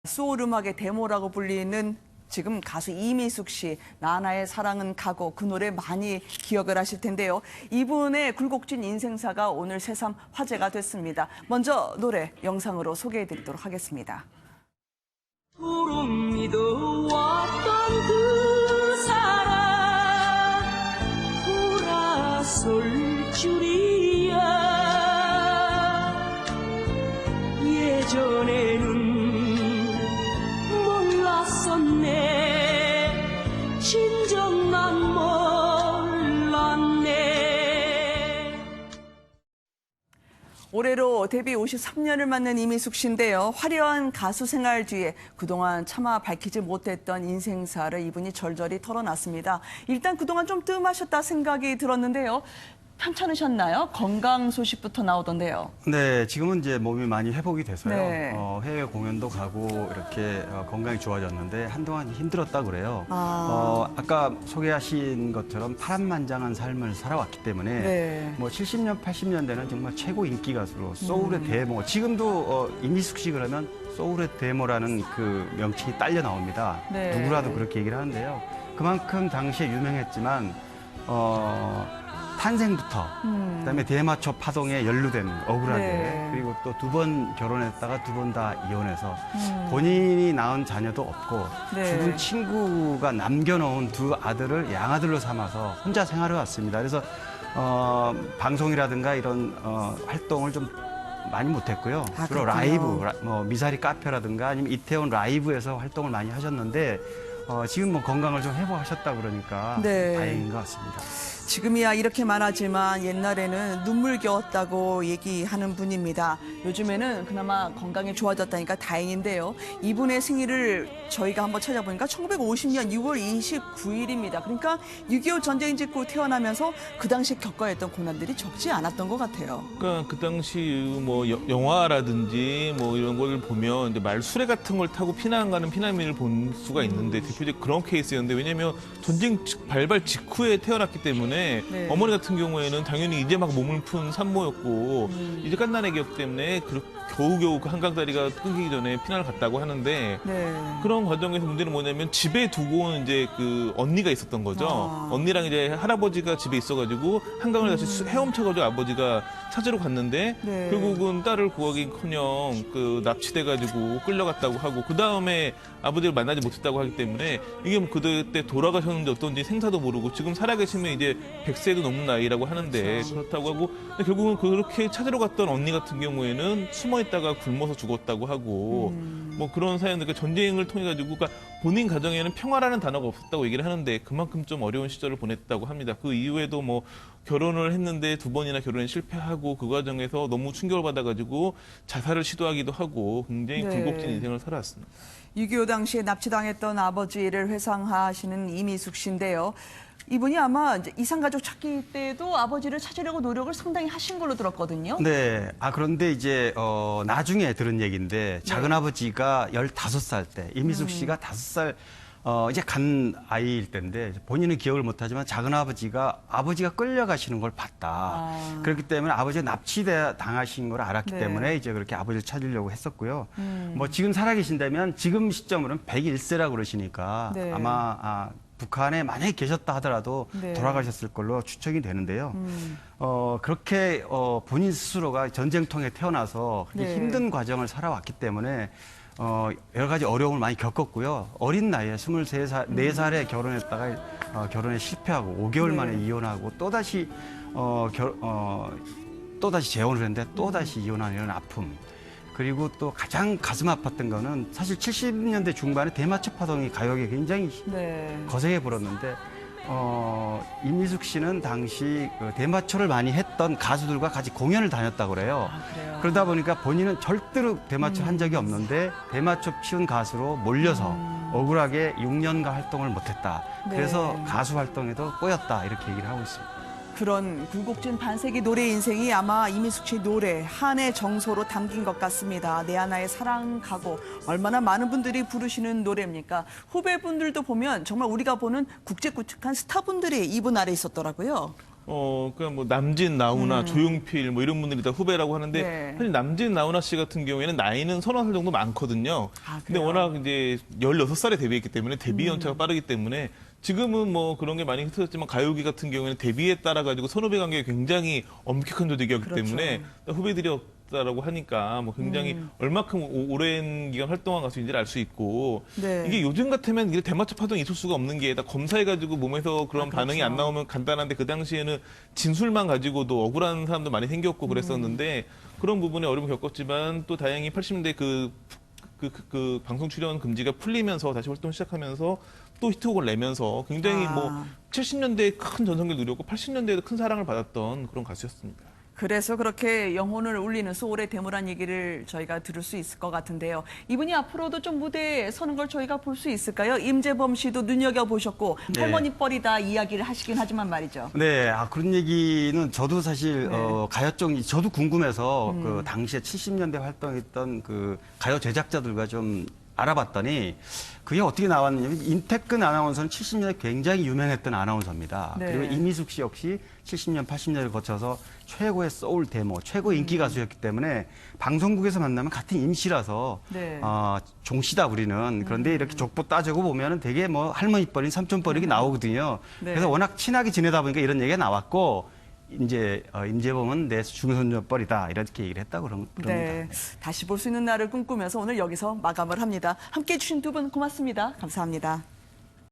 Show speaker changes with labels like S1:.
S1: 소울 음악의 데모라고 불리는 지금 가수 이미숙 씨, 나나의 사랑은 가고, 그 노래 많이 기억을 하실 텐데요. 이분의 굴곡진 인생사가 오늘 새삼 화제가 됐습니다. 먼저 노래 영상으로 소개해드리도록 하겠습니다.
S2: 도름 믿어왔던 그 사람 돌아설 줄이야. 예전에는 몰랐었네. 진정 난 몰랐네.
S1: 올해로 데뷔 53년을 맞는 이미숙 씨인데요. 화려한 가수 생활 뒤에 그동안 차마 밝히지 못했던 인생사를 이분이 절절히 털어놨습니다. 일단 그동안 좀 뜸하셨다 생각이 들었는데요. 편찮으셨나요? 건강 소식부터 나오던데요.
S3: 네, 지금은 이제 몸이 많이 회복이 돼서요.
S1: 네.
S3: 해외 공연도 가고 이렇게 건강이 좋아졌는데 한동안 힘들었다 그래요. 아까 소개하신 것처럼 파란만장한 삶을 살아왔기 때문에
S1: 네.
S3: 뭐 70년, 80년대는 정말 최고 인기 가수로 소울의 데모. 지금도 이미숙 씨 그러면 소울의 데모라는 그 명칭이 딸려 나옵니다.
S1: 네.
S3: 누구라도 그렇게 얘기를 하는데요. 그만큼 당시에 유명했지만 탄생부터 그다음에 대마초 파동에 연루된 억울하게
S1: 네.
S3: 그리고 또 2번 결혼했다가 2번 다 이혼해서 본인이 낳은 자녀도 없고
S1: 네.
S3: 죽은 친구가 남겨놓은 2 아들을 양아들로 삼아서 혼자 생활해 왔습니다. 그래서 방송이라든가 이런 활동을 좀 많이 못했고요. 주로 라이브, 미사리 카페라든가 아니면 이태원 라이브에서 활동을 많이 하셨는데 지금 뭐 건강을 좀 회복하셨다 그러니까
S1: 네.
S3: 다행인 것 같습니다.
S1: 지금이야 이렇게 말하지만 옛날에는 눈물겨웠다고 얘기하는 분입니다. 요즘에는 그나마 건강이 좋아졌다니까 다행인데요. 이분의 생일을 저희가 한번 찾아보니까 1950년 6월 29일입니다. 그러니까 6.25 전쟁 직후 태어나면서 그 당시 겪어야 했던 고난들이 적지 않았던 것 같아요.
S4: 그러니까 그 당시 뭐 영화라든지 뭐 이런 걸 보면 이제 말수레 같은 걸 타고 피난 가는 피난민을 본 수가 있는데 대표적 그런 케이스였는데 왜냐하면 전쟁 발발 직후에 태어났기 때문에
S1: 네.
S4: 어머니 같은 경우에는 당연히 이제 막 몸을 푼 산모였고 이제 갓난아기였기 때문에 겨우겨우 그 한강다리가 끊기기 전에 피난을 갔다고 하는데
S1: 네.
S4: 그런 과정에서 문제는 뭐냐면 집에 두고 온 이제 그 언니가 있었던 거죠. 언니랑 이제 할아버지가 집에 있어가지고 한강을 다시 헤엄쳐가지고 아버지가 찾으러 갔는데
S1: 네.
S4: 결국은 딸을 구하기커녕 그 납치돼가지고 끌려갔다고 하고 그 다음에 아버지를 만나지 못했다고 하기 때문에 이게 뭐 그때 돌아가셨는지 어떤지 생사도 모르고 지금 살아계시면 이제 100세도 넘는 나이라고 하는데
S1: 그렇죠.
S4: 그렇다고 하고 근데 결국은 그렇게 찾으러 갔던 언니 같은 경우에는 숨어 있다가 굶어서 죽었다고 하고 뭐 그런 사연들 그러니까 전쟁을 통해 가지고 그러니까 본인 가정에는 평화라는 단어가 없었다고 얘기를 하는데 그만큼 좀 어려운 시절을 보냈다고 합니다. 그 이후에도 뭐 결혼을 했는데 2번이나 결혼에 실패하고 그 과정에서 너무 충격을 받아가지고 자살을 시도하기도 하고 굉장히
S1: 네.
S4: 굴곡진 인생을 살아왔습니다.
S1: 6.25 당시에 납치당했던 아버지를 회상하시는 이미숙 씨인데요. 이분이 아마 이제 이산가족 찾기 때도 아버지를 찾으려고 노력을 상당히 하신 걸로 들었거든요.
S3: 네. 그런데 이제, 나중에 들은 얘기인데, 작은아버지가 15살 때, 이미숙 씨가 5살, 이제 간 아이일 때인데, 본인은 기억을 못하지만 작은아버지가 아버지가 끌려가시는 걸 봤다. 그렇기 때문에 아버지가 납치당하신 걸 알았기
S1: 네.
S3: 때문에 이제 그렇게 아버지를 찾으려고 했었고요. 뭐 지금 살아계신다면 지금 시점으로는 101세라고 그러시니까
S1: 네.
S3: 아마, 북한에 만약에 계셨다 하더라도
S1: 네.
S3: 돌아가셨을 걸로 추측이 되는데요. 그렇게 본인 스스로가 전쟁통에 태어나서
S1: 네.
S3: 힘든 과정을 살아왔기 때문에 여러 가지 어려움을 많이 겪었고요. 어린 나이에 23살, 4살에 결혼했다가 결혼에 실패하고 5개월
S1: 네.
S3: 만에 이혼하고 또다시 또다시 재혼을 했는데 또다시 이혼하는 이런 아픔. 그리고 또 가장 가슴 아팠던 거는 사실 70년대 중반에 대마초 파동이 가요계에 굉장히
S1: 네.
S3: 거세게 불었는데 이미숙 씨는 당시 그 대마초를 많이 했던 가수들과 같이 공연을 다녔다고 그래요.
S1: 그래요?
S3: 그러다 보니까 본인은 절대로 대마초 한 적이 없는데 대마초 피운 가수로 몰려서 억울하게 6년간 활동을 못했다.
S1: 네.
S3: 그래서 가수 활동에도 꼬였다 이렇게 얘기를 하고 있습니다.
S1: 그런 굴곡진 반세기 노래 인생이 아마 이미숙 씨 노래 한의 정서로 담긴 것 같습니다. 내 하나의 사랑 가고 얼마나 많은 분들이 부르시는 노래입니까? 후배분들도 보면 정말 우리가 보는 굵직굵직한 스타분들이 이분 아래 있었더라고요.
S4: 그러니까 뭐 남진 나훈아, 조용필 뭐 이런 분들이 다 후배라고 하는데
S1: 네.
S4: 사실 남진 나훈아 씨 같은 경우에는 나이는 30살 정도 많거든요.
S1: 아,
S4: 근데
S1: 그래요?
S4: 워낙 이제 16살에 데뷔했기 때문에 데뷔 연차가 빠르기 때문에 지금은 뭐 그런 게 많이 흐트러졌지만 가요기 같은 경우에는 데뷔에 따라 가지고 선후배 관계가 굉장히 엄격한 조직이었기
S1: 그렇죠.
S4: 때문에 후배들이 없다라고 하니까 뭐 굉장히 얼마큼 오랜 기간 활동한 가수인지를 알 수 있고
S1: 네.
S4: 이게 요즘 같으면 이게 대마초 파동이 있을 수가 없는 게 다 검사해가지고 몸에서 그런 반응이
S1: 그렇죠.
S4: 안 나오면 간단한데 그 당시에는 진술만 가지고도 억울한 사람도 많이 생겼고 그랬었는데 그런 부분에 어려움을 겪었지만 또 다행히 80년대 그 방송 출연 금지가 풀리면서 다시 활동 시작하면서 또 히트곡을 내면서 굉장히 뭐 70년대에 큰 전성기를 누렸고 80년대에도 큰 사랑을 받았던 그런 가수였습니다.
S1: 그래서 그렇게 영혼을 울리는 소울의 대모란 얘기를 저희가 들을 수 있을 것 같은데요. 이분이 앞으로도 좀 무대에 서는 걸 저희가 볼 수 있을까요? 임재범 씨도 눈여겨보셨고
S3: 네.
S1: 할머니 뻘이다 이야기를 하시긴 하지만 말이죠.
S3: 네, 그런 얘기는 저도 사실
S1: 네.
S3: 가요 쪽 저도 궁금해서 그 당시에 70년대 활동했던 그 가요 제작자들과 좀 알아봤더니 그게 어떻게 나왔느냐면 임태근 아나운서는 70년대 굉장히 유명했던 아나운서입니다.
S1: 네.
S3: 그리고 이미숙 씨 역시 70년, 80년을 거쳐서 최고의 소울 데모, 최고의 인기 가수였기 때문에 방송국에서 만나면 같은 임씨라서
S1: 네.
S3: 종씨다 우리는. 그런데 이렇게 족보 따지고 보면은 되게 뭐 할머니 뻘인 삼촌 뻘이 나오거든요.
S1: 네.
S3: 그래서 워낙 친하게 지내다 보니까 이런 얘기가 나왔고 이제 임재범은 내 중손녀 뻘이다 이렇게 얘기를 했다고 그럽니다.
S1: 네, 다시 볼 수 있는 날을 꿈꾸면서 오늘 여기서 마감을 합니다. 함께해 주신 두 분 고맙습니다. 감사합니다.